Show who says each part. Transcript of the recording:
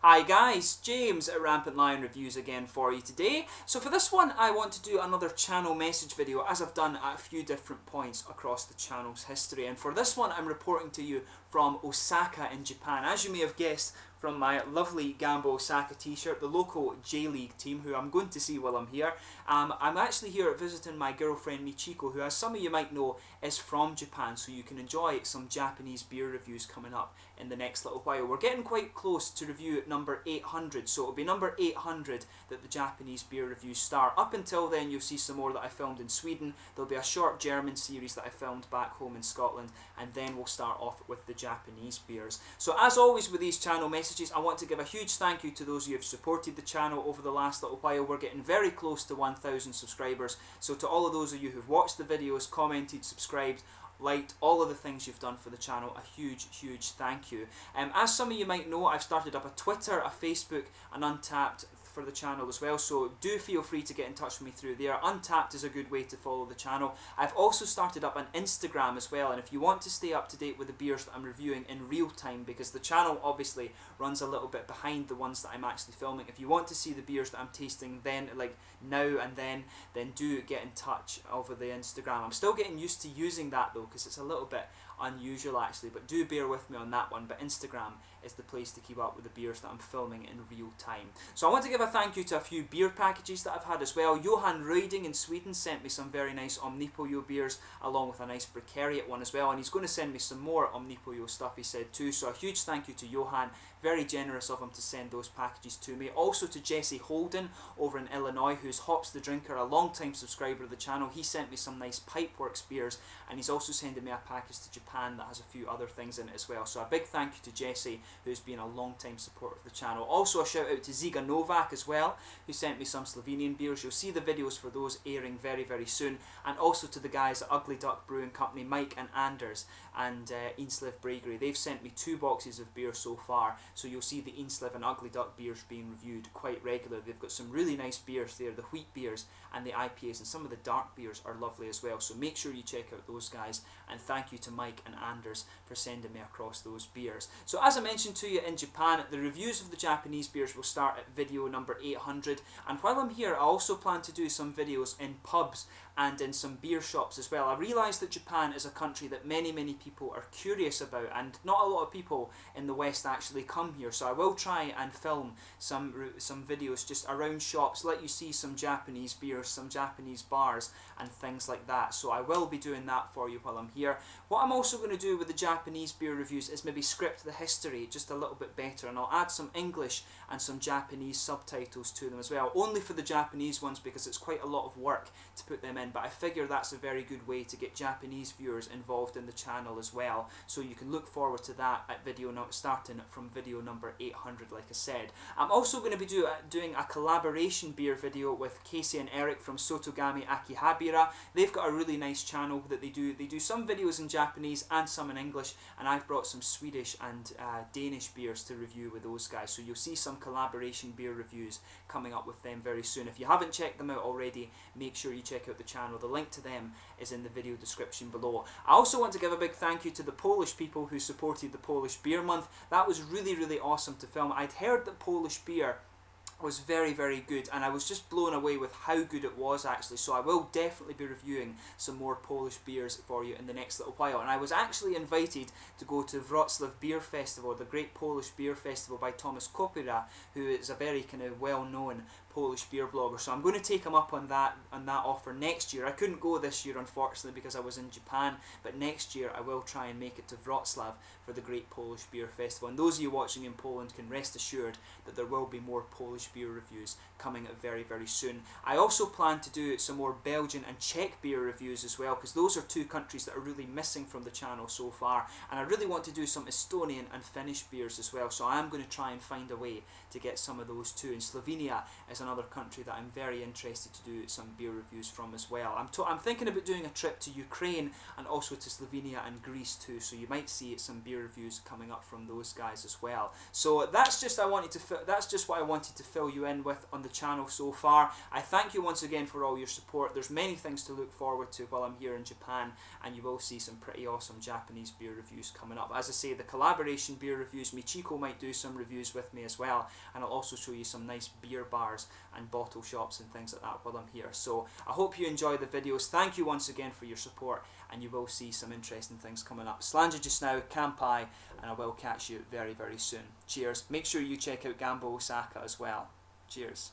Speaker 1: Hi guys, James at Rampant Lion Reviews again for you today. So for this one I want to do another channel message video, as I've done at a few different points across the channel's history. And for this one I'm reporting to you from Osaka in Japan. As you may have guessed from my lovely Gamba Osaka t-shirt, the local J-League team who I'm going to see while I'm here. I'm actually here visiting my girlfriend Michiko, who, as some of you might know, is from Japan, so you can enjoy some Japanese beer reviews coming up in the next little while. We're getting quite close to review number 800, so it'll be number 800 that the Japanese beer reviews start. Up until then you'll see some more that I filmed in Sweden. There'll be a short German series that I filmed back home in Scotland, and then we'll start off with the Japanese beers. So as always with these channel messages, I want to give a huge thank you to those who have supported the channel over the last little while. We're getting very close to 1,000 subscribers, so to all of those of you who've watched the videos, commented, subscribed, liked, all of the things you've done for the channel, a huge thank you. As some of you might know, I've started up a Twitter, a Facebook, an Untappd for the channel as well, so do feel free to get in touch with me through there. Untappd is a good way to follow the channel. I've also started up an Instagram as well, and if you want to stay up to date with the beers that I'm reviewing in real time, because the channel obviously runs a little bit behind the ones that I'm actually filming, if you want to see the beers that I'm tasting then, like now and then do get in touch over the Instagram. I'm still getting used to using that though, because it's a little bit unusual actually, but do bear with me on that one. But Instagram is the place to keep up with the beers that I'm filming in real time. So I want to give a thank you to a few beer packages that I've had as well. Johan Röding in Sweden sent me some very nice Omnipojo beers, along with a nice Precariat one as well, and he's going to send me some more Omnipojo stuff, he said too. So a huge thank you to Johan, very generous of him to send those packages to me. Also to Jesse Holden over in Illinois, who's Hops the Drinker, a long time subscriber of the channel. He sent me some nice Pipeworks beers, and he's also sending me a package to Japan that has a few other things in it as well. So a big thank you to Jesse, who's been a long time supporter of the channel. Also a shout out to Ziga Novak as well, who sent me some Slovenian beers. You'll see the videos for those airing very soon. And also to the guys at Ugly Duck Brewing Company, Mike and Anders, and Inslev Brewery. They've sent me 2 boxes of beer so far, so you'll see the Inslev and Ugly Duck beers being reviewed quite regularly. They've got some really nice beers there, the wheat beers and the IPAs, and some of the dark beers are lovely as well, so make sure you check out those guys. And thank you to Mike and Anders for sending me across those beers. So as I mentioned to you, in Japan, the reviews of the Japanese beers will start at video number 800, and while I'm here I also plan to do some videos in pubs and in some beer shops as well. I realise that Japan is a country that many people are curious about, and not a lot of people in the West actually come here, so I will try and film some videos just around shops, let you see some Japanese beers, some Japanese bars and things like that. So I will be doing that for you while I'm here. What I'm also going to do with the Japanese beer reviews is maybe script the history just a little bit better, and I'll add some English and some Japanese subtitles to them as well, only for the Japanese ones because it's quite a lot of work to put them in, but I figure that's a very good way to get Japanese viewers involved in the channel as well. So you can look forward to that at starting from video number 800, like I said. I'm also going to be doing a collaboration beer video with Casey and Eric from Sotogami Akihabara. They've got a really nice channel that they do some videos in Japanese and some in English, and I've brought some Swedish and Danish beers to review with those guys, so you'll see some collaboration beer reviews coming up with them very soon. If you haven't checked them out already, make sure you check out the channel. The link to them is in the video description below. I also want to give a big thank you to the Polish people who supported the Polish Beer Month. That was really awesome to film. I'd heard that Polish beer was very good, and I was just blown away with how good it was actually, so I will definitely be reviewing some more Polish beers for you in the next little while. And I was actually invited to go to Wrocław Beer Festival, the Great Polish Beer Festival by Thomas Kopyra, who is a very kind of well-known Polish beer blogger, so I'm going to take him up on that offer next year. I couldn't go this year unfortunately because I was in Japan, but next year I will try and make it to Wrocław for the Great Polish Beer Festival, and those of you watching in Poland can rest assured that there will be more Polish beer reviews coming very soon. I also plan to do some more Belgian and Czech beer reviews as well, because those are 2 countries that are really missing from the channel so far, and I really want to do some Estonian and Finnish beers as well, so I am going to try and find a way to get some of those too. And Slovenia is another country that I'm very interested to do some beer reviews from as well. I'm thinking about doing a trip to Ukraine and also to Slovenia and Greece too, so you might see some beer reviews coming up from those guys as well. So that's just what I wanted to fill you in with on the channel so far. I thank you once again for all your support. There's many things to look forward to while I'm here in Japan, and you will see some pretty awesome Japanese beer reviews coming up. As I say, the collaboration beer reviews, Michiko might do some reviews with me as well, and I'll also show you some nice beer bars and bottle shops and things like that while I'm here. So I hope you enjoy the videos. Thank you once again for your support, and you will see some interesting things coming up. Slanja just now, Kampai, and I will catch you very, very soon. Cheers. Make sure you check out Gambo Osaka as well. Cheers.